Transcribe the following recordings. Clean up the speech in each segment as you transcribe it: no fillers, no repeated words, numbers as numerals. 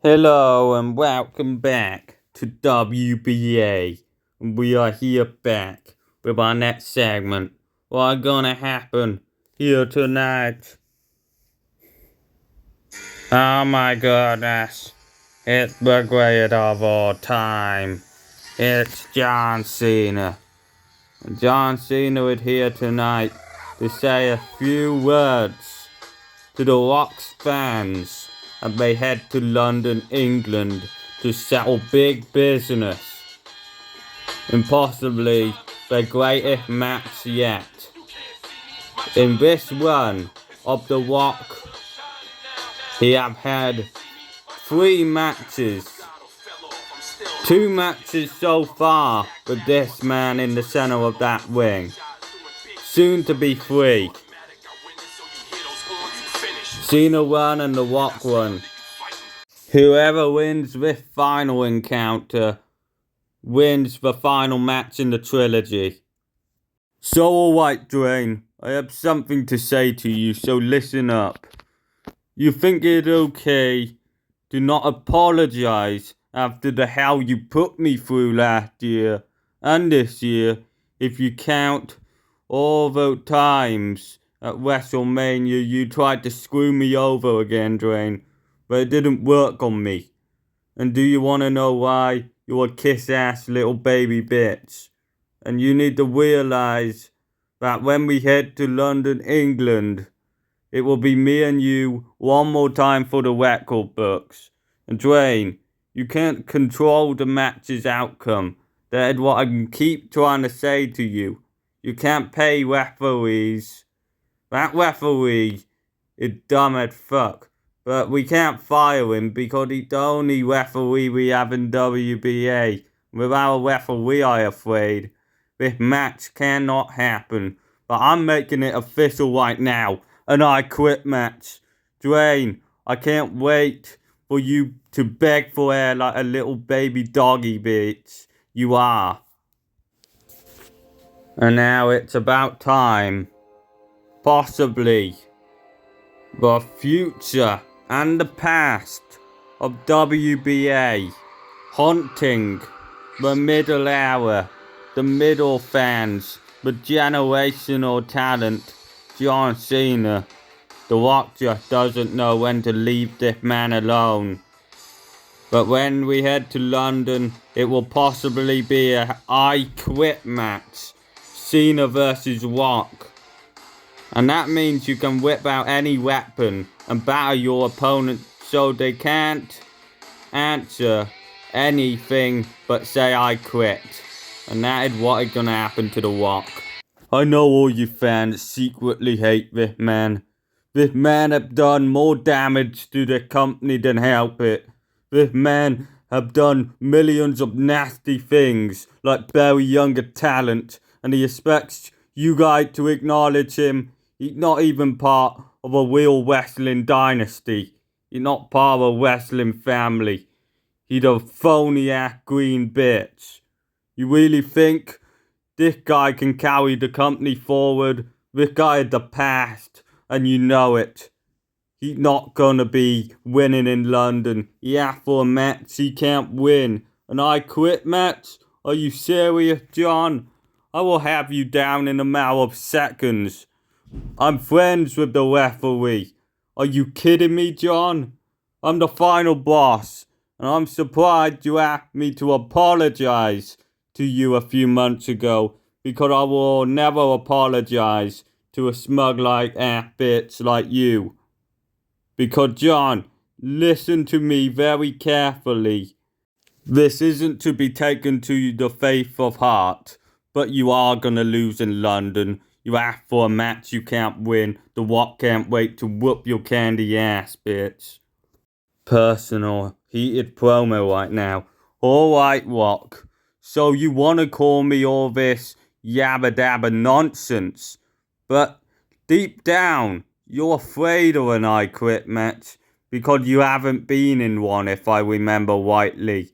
Hello and welcome back to WBA. We are here back with our next segment. What's gonna happen here tonight? Oh my goodness. It's the greatest of all time. It's John Cena. John Cena is here tonight to say a few words to the Rock's fans as they head to London, England to settle big business and possibly the greatest match yet. In this run of The Rock, he have had 3 matches. 2 matches so far with this man in the center of that ring. Soon to be 3. Cena won and The Rock won. Whoever wins this final encounter wins the final match in the trilogy. So alright, Dwayne, I have something to say to you, so listen up. You think it's okay to not apologize after the hell you put me through last year and this year, if you count all the times at WrestleMania you tried to screw me over again, Dwayne, but it didn't work on me. And do you want to know why? You're a kiss-ass little baby bitch. And you need to realize that when we head to London, England, it will be me and you one more time for the record books. And Dwayne, you can't control the match's outcome. That is what I can keep trying to say to you. You can't pay referees. That referee is dumb as fuck. But we can't fire him because he's the only referee we have in WBA. Without a referee, I'm afraid this match cannot happen. But I'm making it official right now. An I Quit match. Dwayne, I can't wait for you to beg for air like a little baby doggy bitch. You are. And now it's about time. Possibly the future and the past of WBA haunting the middle hour, the middle fans, the generational talent, John Cena. The Rock just doesn't know when to leave this man alone. But when we head to London, it will possibly be a I Quit match. Cena versus Rock. And that means you can whip out any weapon and batter your opponent so they can't answer anything but say I quit. And that is what is gonna happen to The Rock. I know all you fans secretly hate this man. This man have done more damage to the company than help it. This man have done millions of nasty things like bury younger talent, and he expects you guys to acknowledge him. He's not even part of a real wrestling dynasty. He's not part of a wrestling family. He's a phony-ass green bitch. You really think this guy can carry the company forward? This guy is the past, and you know it. He's not gonna be winning in London. He asked for a match he can't win. An I Quit match? Are you serious, John? I will have you down in a matter of seconds. I'm friends with the referee. Are you kidding me, John? I'm the final boss, and I'm surprised you asked me to apologize to you a few months ago, because I will never apologize to a smug-like-ass bitch like you. Because, John, listen to me very carefully. This isn't to be taken to the faith of heart, but you are gonna lose in London. You asked for a match you can't win. The Rock can't wait to whoop your candy ass, bitch. Personal, heated promo right now. Alright, Rock. So you wanna call me all this yabba dabba nonsense, but deep down, you're afraid of an I Quit match because you haven't been in one, if I remember rightly.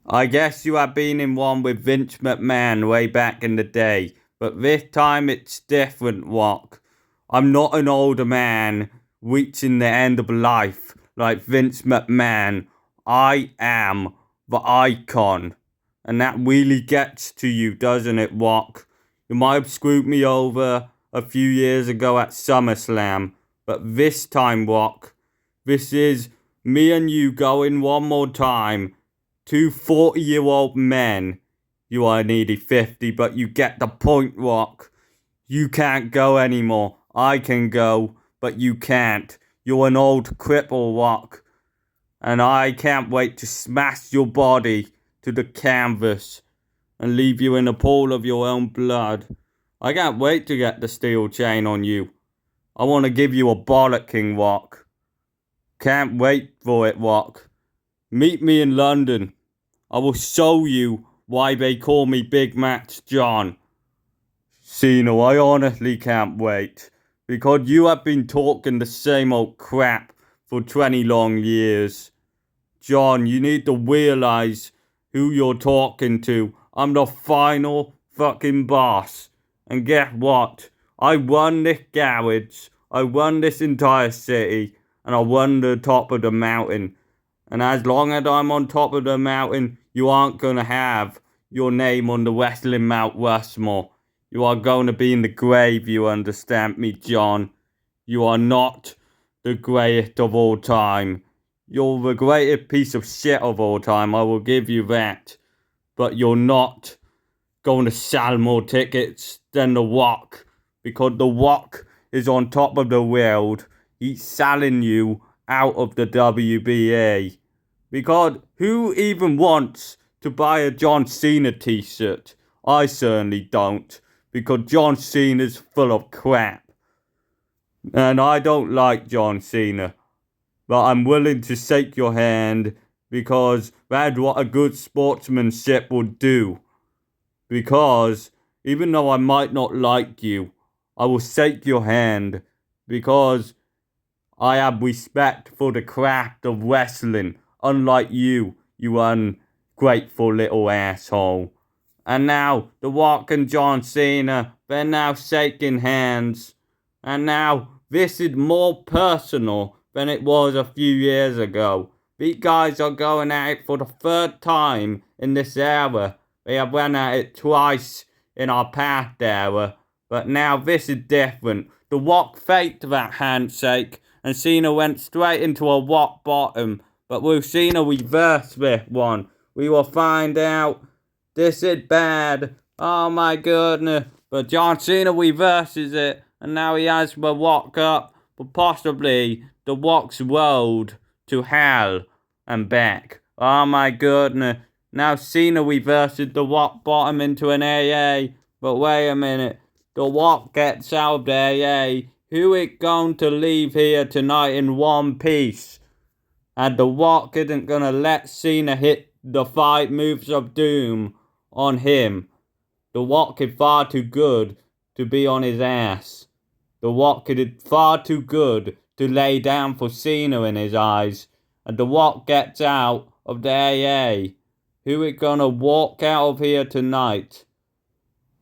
I guess you have been in one with Vince McMahon way back in the day, but this time it's different, Rock. I'm not an older man reaching the end of life like Vince McMahon. I am the icon. And that really gets to you, doesn't it, Rock? You might have screwed me over a few years ago at SummerSlam, but this time, Rock, this is me and you going one more time. Two 40-year-old men. You are nearly 50, but you get the point, Rock. You can't go anymore. I can go, but you can't. You're an old cripple, Rock. And I can't wait to smash your body to the canvas and leave you in a pool of your own blood. I can't wait to get the steel chain on you. I want to give you a bollocking, Rock. Can't wait for it, Rock. Meet me in London. I will show you why they call me Big Match John. Cena, I honestly can't wait. Because you have been talking the same old crap for 20 long years. John, you need to realize who you're talking to. I'm the final fucking boss. And guess what? I run this garage. I run this entire city. And I run the top of the mountain. And as long as I'm on top of the mountain, you aren't going to have your name on the Wrestling Mount Rushmore. You are going to be in the grave, you understand me, John? You are not the greatest of all time. You're the greatest piece of shit of all time, I will give you that. But you're not going to sell more tickets than The Rock. Because The Rock is on top of the world. He's selling you out of the WBA. Because who even wants to buy a John Cena t-shirt? I certainly don't. Because John Cena's full of crap. And I don't like John Cena. But I'm willing to shake your hand because that's what a good sportsmanship would do. Because even though I might not like you, I will shake your hand because I have respect for the craft of wrestling, unlike you, you ungrateful little asshole. And now, The Rock and John Cena, they're now shaking hands. And now, this is more personal than it was a few years ago. These guys are going at it for the third time in this era. They have run at it twice in our past era. But now this is different. The Rock faked that handshake and Cena went straight into a rock bottom. But will Cena reverse this one? We will find out. This is bad. Oh my goodness. But John Cena reverses it. And now he has the Rock up. But possibly the Rock's road to hell and back. Oh my goodness. Now Cena reverses the Rock bottom into an AA. But wait a minute. The Rock gets out of the AA. Who is going to leave here tonight in one piece? And The Rock isn't going to let Cena hit the 5 moves of doom on him. The Rock is far too good to be on his ass. The Rock is far too good to lay down for Cena in his eyes. And The Rock gets out of the AA. Who is going to walk out of here tonight?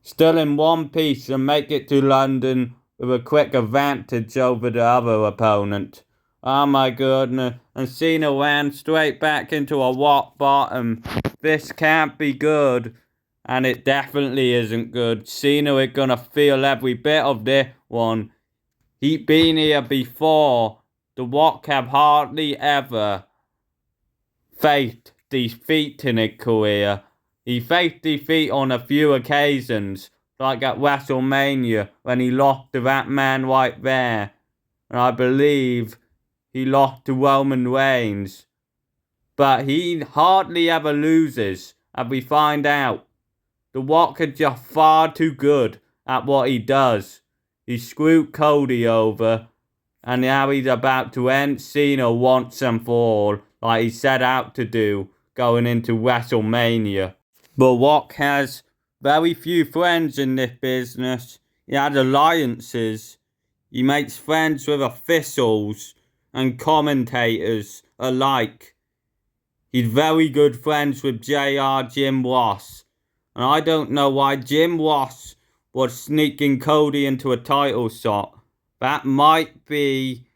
Still in one piece and make it to London with a quick advantage over the other opponent. Oh my goodness. And Cena ran straight back into a rock bottom. This can't be good. And it definitely isn't good. Cena is going to feel every bit of this one. He's been here before. The Rock have hardly ever faced defeat in his career. He faced defeat on a few occasions, like at WrestleMania when he lost to that man right there. And I believe he lost to Roman Reigns. But he hardly ever loses, as we find out. The Rock is just far too good at what he does. He screwed Cody over, and now he's about to end Cena once and for all, like he set out to do, going into WrestleMania. But Rock has very few friends in this business. He has alliances. He makes friends with officials and commentators alike. He's very good friends with JR Jim Ross. And I don't know why Jim Ross was sneaking Cody into a title shot. That might be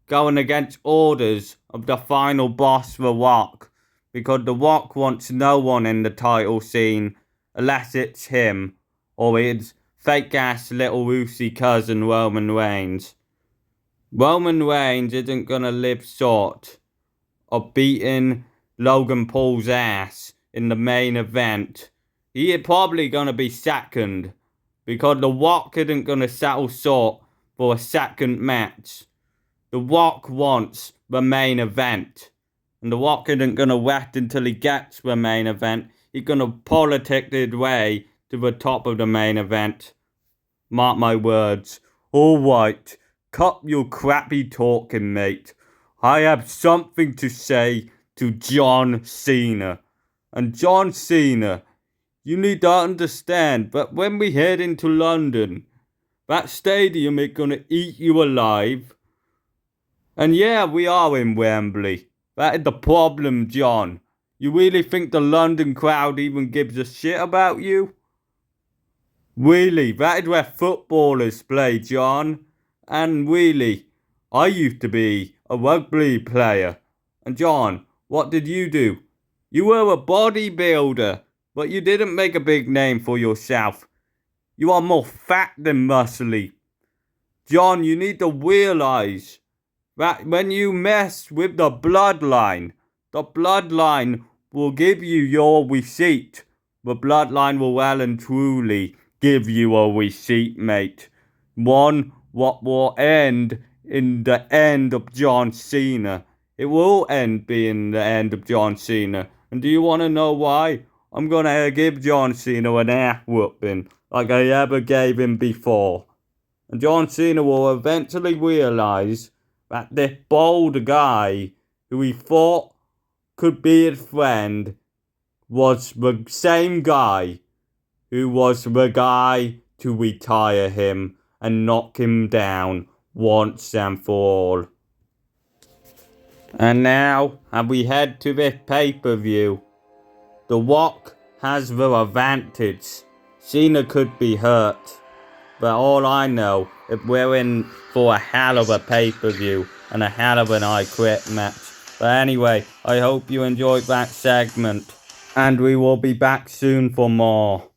going against orders of the final boss, The Rock, because The Rock wants no one in the title scene unless it's him or his fake-ass little Rusi cousin Roman Reigns. Roman Reigns isn't gonna live short of beating Logan Paul's ass in the main event. He is probably gonna be second, because The Rock isn't gonna settle short for a second match. The Rock wants the main event. And The Rock isn't gonna wait until he gets the main event. He's gonna politic his way to the top of the main event. Mark my words. Alright, cut your crappy talking, mate. I have something to say to John Cena. And John Cena, you need to understand that when we head into London, that stadium is gonna eat you alive. And yeah, we are in Wembley. That is the problem, John. You really think the London crowd even gives a shit about you? Really, that is where footballers play, John. And really, I used to be a rugby player. And John, what did you do? You were a bodybuilder, but you didn't make a big name for yourself. You are more fat than muscly. John, you need to realize that when you mess with the bloodline will give you your receipt. The bloodline will well and truly give you a receipt, mate. One what will end in the end of John Cena. It will end being the end of John Cena. And do you want to know why? I'm going to give John Cena an ass whooping like I ever gave him before. And John Cena will eventually realize that this bold guy who he thought could be his friend was the same guy who was the guy to retire him and knock him down once and for all. And now, as we head to this pay-per-view, The Rock has the advantage. Cena could be hurt. But all I know is we're in for a hell of a pay-per-view and a hell of an I Quit match. But anyway, I hope you enjoyed that segment. And we will be back soon for more.